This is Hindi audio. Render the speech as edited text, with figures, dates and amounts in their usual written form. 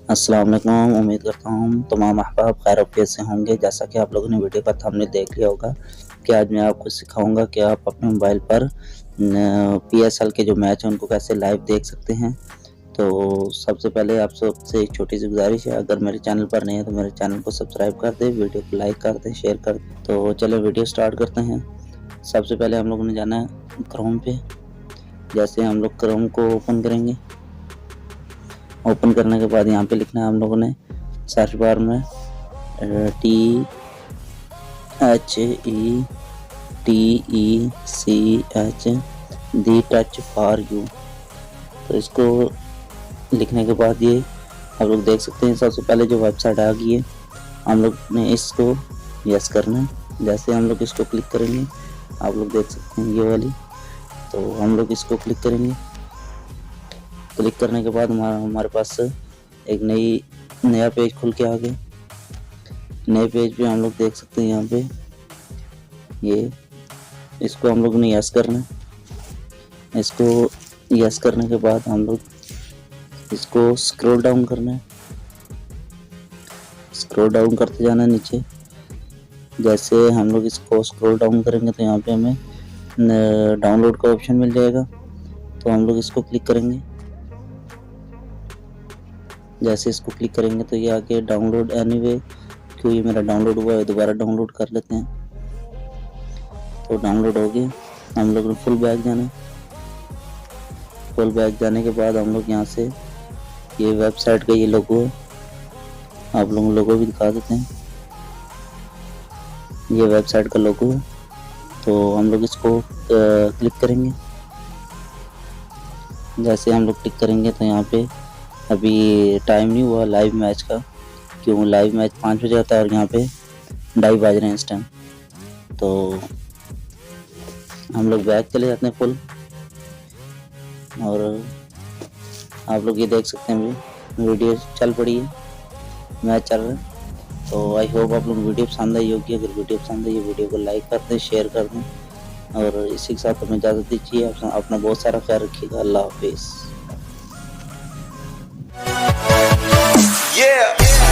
अस्सलाम वालेकुम। उम्मीद करता हूँ तमाम अहबाब खैर आफियत से होंगे। जैसा कि आप लोगों ने वीडियो का थंबनेल देख लिया होगा कि आज मैं आपको सिखाऊंगा कि आप अपने मोबाइल पर पीएसएल के जो मैच हैं उनको कैसे लाइव देख सकते हैं। तो सबसे पहले आप सबसे एक छोटी सी गुजारिश है, अगर मेरे चैनल पर नए हैं तो मेरे चैनल को सब्सक्राइब कर दें, वीडियो को लाइक कर दें, शेयर कर दें। तो चलिए वीडियो स्टार्ट करते हैं। सबसे पहले हम लोगों ने जाना है क्रोम पे। जैसे हम लोग क्रोम को ओपन करेंगे, ओपन करने के बाद यहाँ पे लिखना है हम लोगों ने सर्च बार में THETECH the touch for you. तो इसको लिखने के बाद ये आप लोग देख सकते हैं सबसे पहले जो वेबसाइट आ गई है, हम लोग ने इसको यस करना है। जैसे हम लोग इसको क्लिक करेंगे, आप लोग देख सकते हैं ये वाली, तो हम लोग इसको क्लिक करेंगे। क्लिक करने के बाद हमारे पास एक नया पेज खुल के आ गया। नए पेज पे हम लोग देख सकते हैं यहाँ पे ये, इसको हम लोग ने यस करना है। इसको यस करने के बाद हम लोग इसको स्क्रॉल डाउन करना है। स्क्रॉल डाउन करते जाना है नीचे। जैसे हम लोग इसको स्क्रॉल डाउन करेंगे तो यहाँ पे हमें डाउनलोड का ऑप्शन मिल जाएगा, तो हम लोग इसको क्लिक करेंगे। जैसे इसको क्लिक करेंगे तो ये आके डाउनलोड एनीवे, क्यों ये मेरा डाउनलोड हुआ है, दोबारा डाउनलोड कर लेते हैं। तो डाउनलोड हो गया। हम लोग ने फुल बैक जाना है। फुल बैक जाने के बाद हम लोग यहाँ से ये वेबसाइट का ये लोगो है, आप लोग लोगो भी दिखा देते हैं। ये वेबसाइट का लोगो है, तो हम लोग इसको क्लिक करेंगे। जैसे हम लोग क्लिक करेंगे तो यहाँ पे अभी टाइम नहीं हुआ लाइव मैच का, क्यों लाइव मैच 5 बजे आता है और यहाँ पे 2:30 बज रहे हैं इस टाइम। तो हम लोग बैक चले जाते हैं फुल, और आप लोग ये देख सकते हैं अभी वीडियो चल पड़ी है, मैच चल रहा है। तो आई होप आप लोग वीडियो पसंद आई होगी। अगर वीडियो पसंद आई वीडियो को लाइक कर दें, शेयर कर दें, और इसी के साथ हमें इजाज़त दीजिए। अपना बहुत सारा ख्याल रखिएगा। अल्लाह हाफिज़। Yeah.